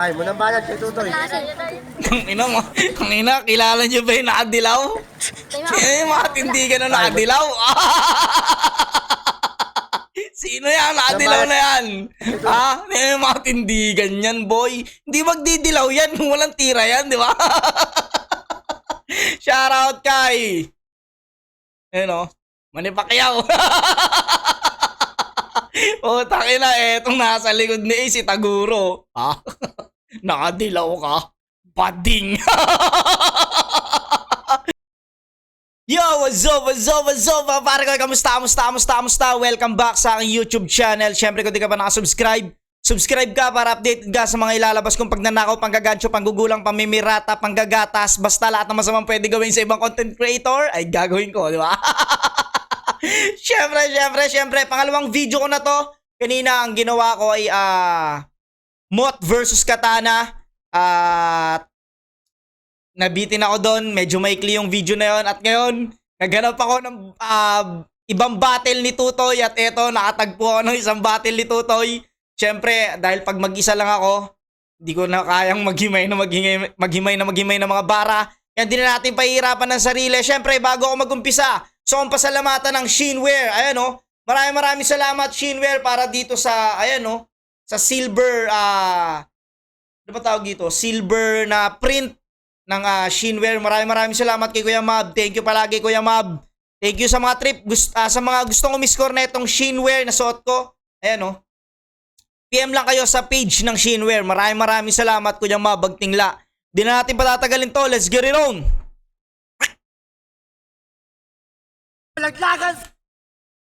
Ay, mo nang bayad kay Tutoy. Ang ina mo, ang ina, kilala niyo ba yung nakadilaw? Eh, mga tindigan na nakadilaw. Sino yan? Nakadilaw na yan. Ha? Eh, mga tindigan yan, boy. Hindi magdidilaw yan kung walang tira yan, di ba? Shoutout kay... Ayun o, Manny Pacquiao. Oh, takina, etong nasa likod ni Ace, si Taguro. Ha? Nakadilaw ka? Bading! Yo, what's up, what's up, what's up? Pare ko, kamusta? Welcome back sa aking YouTube channel. Syempre, kung di ka pa nakasubscribe, subscribe ka para updated ka sa mga ilalabas kong pagnanakaw, panggagancho, panggugulang, pamimirata, panggagatas, basta lahat ng masamang pwede gawin sa ibang content creator, ay gagawin ko, di ba? Syempre, pangalawang video ko na to. Kanina, ang ginawa ko ay, Moth versus Katana. Nabitin ako doon. Medyo maikli yung video na yon. At ngayon, naghanap ako ng ibang battle ni Tutoy. At eto, nakatagpo ako ng isang battle ni Tutoy. Siyempre, dahil pag mag-isa lang ako, hindi ko na kayang maghimay ng mga bara. Kaya hindi na natin pahihirapan ng sarili. Siyempre, bago ako mag-umpisa, so ang pasalamatan ng Shinware. Ayan o. Maraming salamat Shinware para dito sa, ayan o, sa silver, ano ba tawag dito? Silver na print ng Shinware. Maraming salamat kay Kuya Mab. Thank you palagi, Kuya Mab. Thank you sa mga sa mga gustong umiskor na itong Shinware na suot ko. Ayan o. PM lang kayo sa page ng Shinware. Maraming salamat, Kuya Mab. Bagtingla. Di na natin patatagalin to. Let's get it on.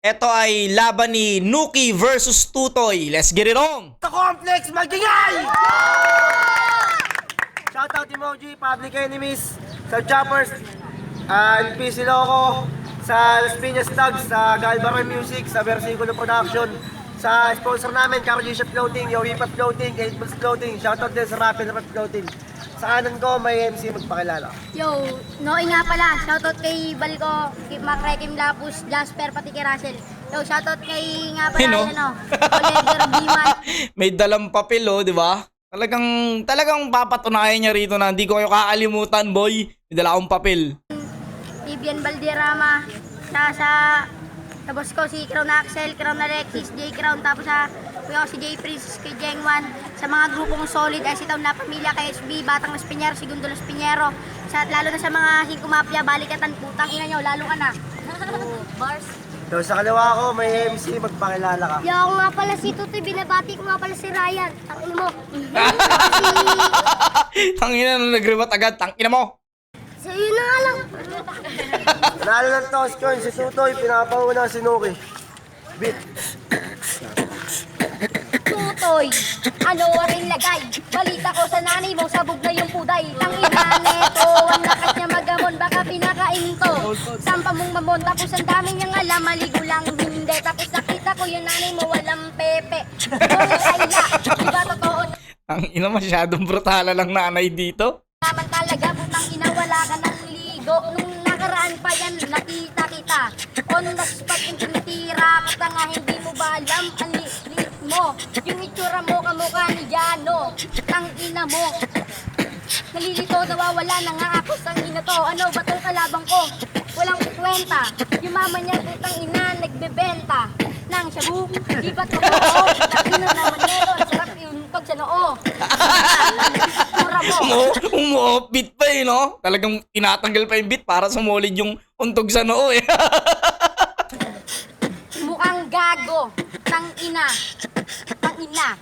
Ito ay laban ni Nuki versus Tutoy. Let's get it on. Sa complex, magingay! Shoutout emoji, Public Enemies, sa Choppers, PC Loco, sa Las Piñas Tags, sa Galvaro Music, sa Versiculo Production, sa sponsor namin, Carol G Shop Clothing, Yowipat Clothing, 8 Bulls Clothing, shoutout din sa Rapid Clothing. Sa kanan ko, may MC magpakilala. Yo, Noe nga pala. Shoutout kay Balco, kay Mac Rekim Lapus, Jasper, pati kay Russell. Yo, shoutout kay nga pala, Sino? Oliver Biman. May dalang papel oh, di ba? Talagang papatunayan niya rito na hindi ko kayo kakalimutan, boy. May dala akong papel. Vivian Valderrama. Tapos ko si Crown Axel, Crown Alexis, J Crown, tapos si J Prince, kay Jengwan, sa mga grupong solid, ay si Taon na Pamilya, kay SB, Batang Las Piñero, si Gundo Las Piñero, lalo na sa mga Hingko Mafia, balikatan, putang ina nyo, lalo ka na. Bars. So, sa kaliwa ko, may MC magpakilala ka. Yo, ako nga pala si Tutoy, binabati ko nga pala si Ryan, tangin mo. Tangina na nag-rebat agad, tangina mo. So yun na nga lang. Nanalo ng toss coin, si Tutoy, pinapauna si Nuki. Beat. Tutoy, ano waring lagay? Balita ko sa nanay mo, sabog na yung puday. Tangina neto, ang lakas niya magamon, baka pinakain to. Sampa mong mamon, tapos ang dami niyang alam, maligo lang hindi. Tapos nakita ko yung nanay mo, walang pepe. Sorry, Ayla, di ba totoo? Tangina, masyadong brutala lang nanay dito. Naman talaga, butang ina, wala ka ng ligo. Nung nakaraan pa yan, nakita kita. On the spot, yung tinitira ka nga, hindi mo ba alam ang liit mo? Yung itsura mo, kamukha ni Jano. Tang ina mo. Nalilito, nawawala na nga ako sa ina to. Ano ba tong kalabang ko? Walang kwenta. Yung mama niya, putang ina, nagbebenta ng shabu. Di ba't totoo? Ina naman nero, ang sarap yung tog sa noo. Itsura mo. Umu-offbeat pa eh, no? Talagang tinatanggal pa yung beat para sumulid yung untog sa noo eh. Mukhang gago. Tang ina. Tang ina.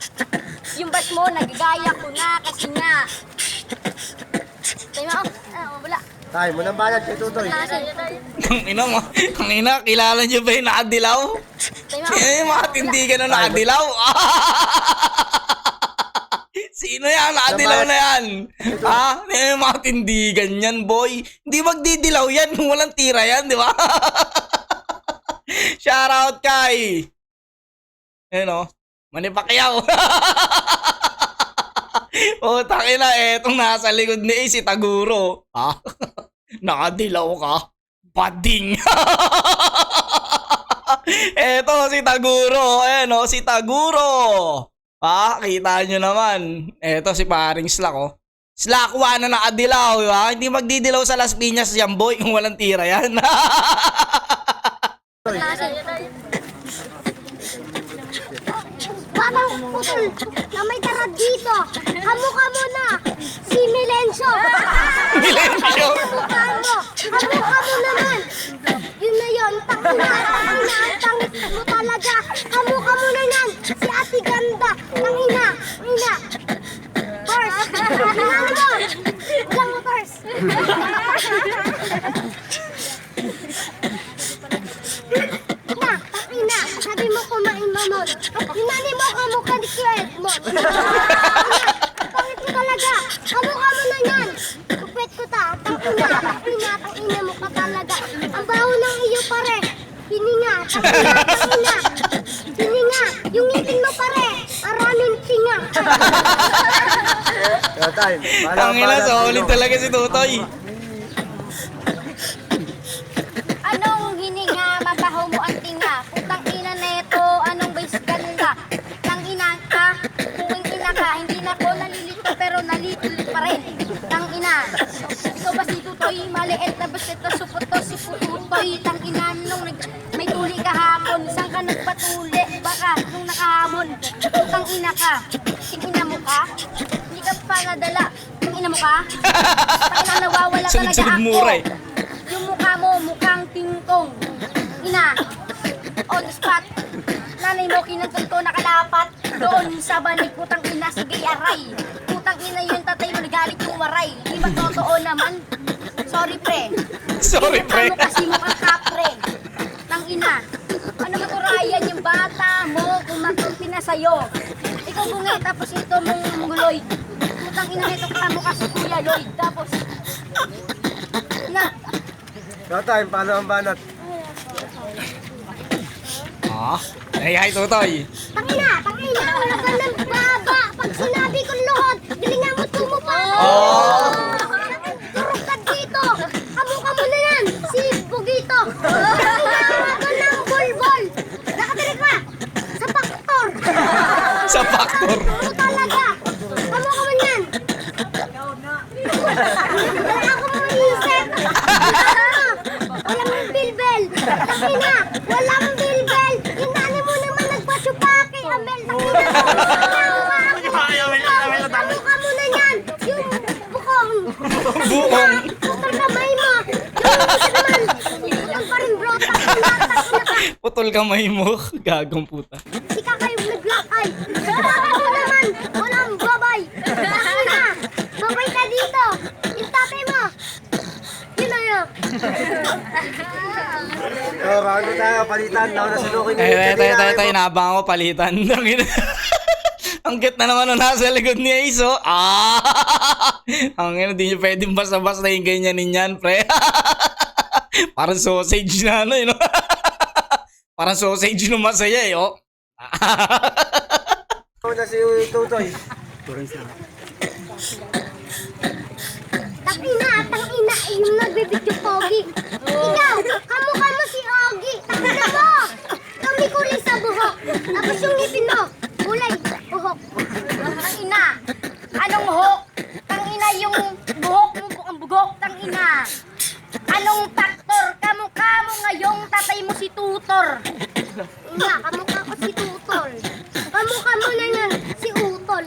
Yung bash mo, nagagaya ko na kasi nga. Tayo mo, wala. Ay, mo nang bayad kay Tutoy. Ang ina mo, ang ina, kilala niyo ba yung nakadilaw? Eh, mga tindigan na nakadilaw. Sino yan? Nakadilaw na yan. Ha? Eh, mga tindigan yan, boy. Hindi magdidilaw yan kung walang tira yan, di ba? Shoutout kay... Ayun o, Manny Pacquiao. Oh, takina, etong nasa likod ni Ace, si Taguro. Ha? Nakadilaw ka? Bading. Eto si Taguro. Ayan o, si Taguro. Kita nyo naman. Eto si paring Slack, oh. Slack 1 na nakadilaw, ha? Hindi magdidilaw sa Las Piñas yan, boy, kung walang tira yan. Batang putol na may tara dito. Kamukha mo na si Milencio. Milencio? Kamukha mo. Kamukha mo naman. Yun na yun. Takina. Takina. Ang tangit mo talaga. Kamukha mo na yan. Si Ate Ganda. Tangina. Ina. Tors. Tingnan mo. Ilang mo, Tors. Na, takina. Sabi mo kumain mamon. Hinani mo kamukha ni Kuwait mo. Pangit mo talaga. Kamukha mo na yan. Kupit ko ta. Takina. Takina. Takina mo ka talaga. Ang baho ng iyo pare. Hininga. Takina. Takina. Hininga. Yung ngipin mo pare. Maraming tinga. Showtime. Tangina, solid talaga si Tutoy. Anong hininga, mabaho mo ang tinga? Putang ina neto, anong base ganda? Tang ina ka, kung ina ka, hindi na ko nalilito pero nalitulit pa rin. Tang ina, ikaw ba si Tutoy? Maliit na basta ito, supot to si Tutoy. Tang ina, nung may tuli kahapon, saan ka nagpatuli? Baka nung nakahamon, putang ina ka. Tingina mo ka? Hindi ka pa nadala. Tingina mo ka? Tang ina, nawawala talaga Sunod-sunod ako. mura eh. Yung mukha mo, mukhang tingkong. Ina, on the spot. Nanay mo, kinagkal ko nakalapat. Doon sa banig, putang ina, sige aray. Putang ina yung tatay mo, nagalit yung waray. Di ba totoo naman? Sorry pre. Sorry, pre. Ano kasi mukhang kapre. Tang ina, ano ba to Ryan, yung bata mo, kumakampi na sa'yo. Ikaw bungay, tapos ito mong Lloyd. Putang ina nito ka mukha si Kuya Lloyd. Tapos, na, Showtime, paano ang banat? Hi, Tutoy. Tangina. Tangina. Wala ka ng baba. Pag sinabi kong luhod, galingan mo tumo pa. Turok ka dito. Kamukha mo na yan. Si Bugito. Tangina ka ng bulbol. Nakatirik ka. Sa paktor. Sa factor. Ano talaga? Kamukha mo yan. Wala ako maisip. Walang bilbel. Tangina. Walang bilbel. Inani mo naman nagpasyupake. Amel. Kamukha mo na yan. Yung bukong. Bukong. Putol kamay mo. Yung isa naman. Putol pa rin bro. Takina. Putol kamay mo. Gagong puta. Si kakay nag-black eye. Tatay mo naman. Walang babay. Takina. Babay ka dito. Yung tatay mo. Yun na yun. Bago tayo, palitan. Ako na sinukin niyo. Ito, inabang ako palitan. Ang cute na naman nung nasa likod ni Ace, oh. Ang ina, di nyo pwedeng basta-basta yung ganyanin yan, pre. Parang sausage na ano, no? Parang sausage na masaya, eh, oh. Ako na si Tutoy. Takina, tangina, yung nagbibidyo pogi. Ikaw, kamukha mo si Ogie. Takina mo. Kami kulay sa buhok. Tapos yung ngipin mo, kulay buhok. tang ina. Anong hook? Tang ina yung buhok mo, ang bugok, tang ina. Anong faktor? Kamukha mo ngayong tatay mo si Tutor. Ina, kamukha ko si Tutol. Kamukha mo na yan, si Utol.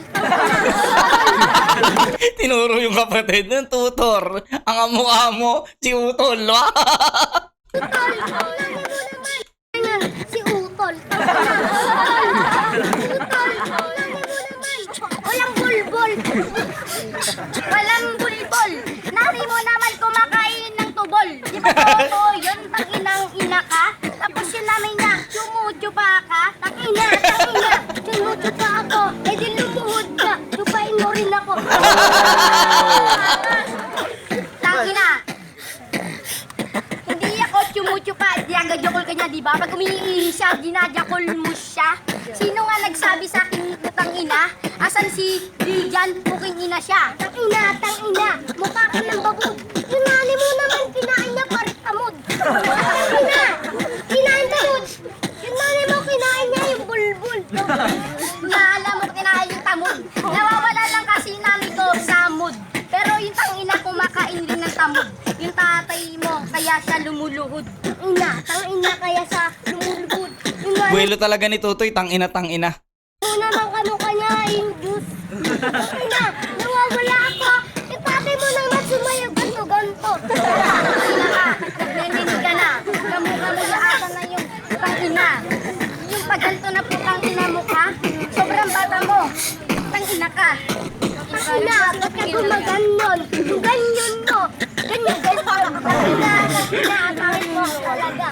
Tinuro yung kapatid ng tutor. Ang amukha mo, si Utol. Utol, nani mo naman. Yan, si Utol. Utol, nani mo naman. Walang bulbol. Walang bulbol. Nanay mo naman kumakain ng tubol. Di ba totoo yun? Tang inang ina ka. Tapos yung nanay niya, sumudyo pa ka. Takina, takina. Sumuto pa ako. Eh di lumuhod ka. Lupain mo rin ako. Tang ina. Hindi ako sumudyo pa. Diyagadyakol ka niya, di ba? Pag umiihi siya, dinadyakol mo siya. Sino nga nagsabi sa akin, putang ina? Asan si Lijan? Puking ina siya. Takina, takina. Mukha ka ng babog. Yung nani mo naman, kinain niya parit amod. Takina, kinain tamod. Yung nani mo, kinain niya yung bulbul. Naalam mo, kaya siya lumuluhod. Tangina kaya sa lumulubod. Yung ano, Buwelo talaga ni Tutoy, tangina. yung naman kamukha niya, yung juice. Tangina, nawawala ako. Ipati mo naman sumayo ganto. Tangina ka, naglilinig ka na. Kamukha mo na ata na yung tangina. Yung paganto na po tangina mo ka, sobrang bata mo. Tangina ka. Tangina, ba't ka gumaganyon? Yung ganyan mo. Ganyan. Tangina, atangin mo talaga.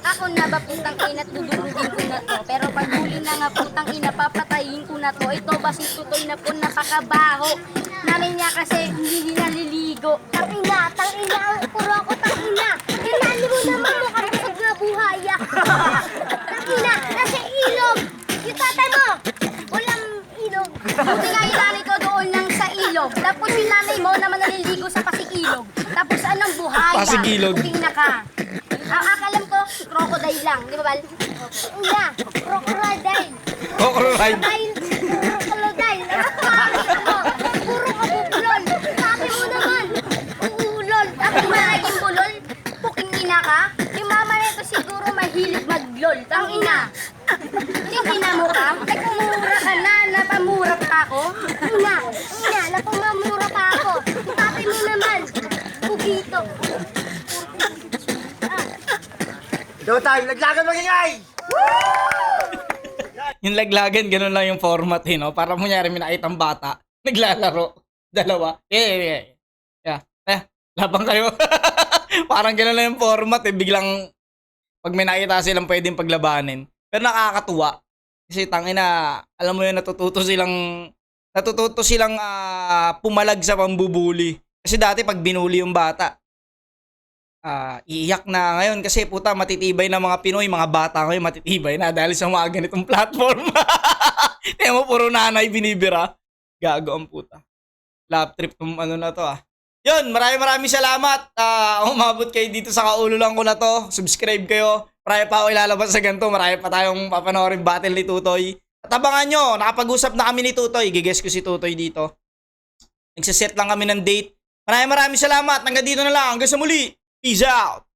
Ako na ba putang ina, dudurugin ko na to. Pero pag huli na nga putang ina, papatayin ko na to. Ito ba si Tutoy na po napakabaho. Namin niya kasi hindi naliligo. Tangina, puro ako tangina. Tinali mo naman mo kapag na buhaya. Tangina, nasa ilog. Yung tatay mo, walang ilog. Buti nga yung nanay ko doon lang sa ilog. Tapos yung nanay mo naman naliligo sa pasikilog. Tapos anong buhaya? Pasikilog. Buting na ka. Ang akalam ko, crocodile lang. Di ba, Bal? Tangina, crocodile. Crocodile. Crocodile. Puro kabubulol. Sabi mo naman, uulol. Ako ba naging bulol? Puking ina ka? Yung mama nito siguro mahilig maglol. Tang ina. Hindi na mo ka? Nagpumura ka na, napamura pa ako. Tangina, napamamura pa ako. Sabi mo naman, bugito. Showtime, laglagan magingay! Yung laglagan, ganun lang yung format no? Para munyari may nakitang bata, naglalaro, dalawa, labang kayo. Parang ganun lang yung format biglang, pag may nakita silang pwedeng paglabanin. Pero nakakatuwa, kasi tangina, alam mo yun, natututo silang pumalag sa pambubuli. Kasi dati pag binuli yung bata, iiyak na ngayon kasi puta matitibay na mga Pinoy, mga bata ngayon matitibay na dahil sa mga ganitong platform. Kaya mo puro nanay binibira. Gago ang puta. Lap trip tong ano na to Yun, maraming salamat. Umabot kayo dito sa kaululan ko na to. Subscribe kayo. Marami pa ako ilalabas sa ganito. Marami pa tayong papanoorin battle ni Tutoy. At abangan nyo, nakapag-usap na kami ni Tutoy. Giges ko si Tutoy dito. Nagsiset lang kami ng date. Maraming salamat. Hanggang dito na lang. Hanggang sa muli. Peace out!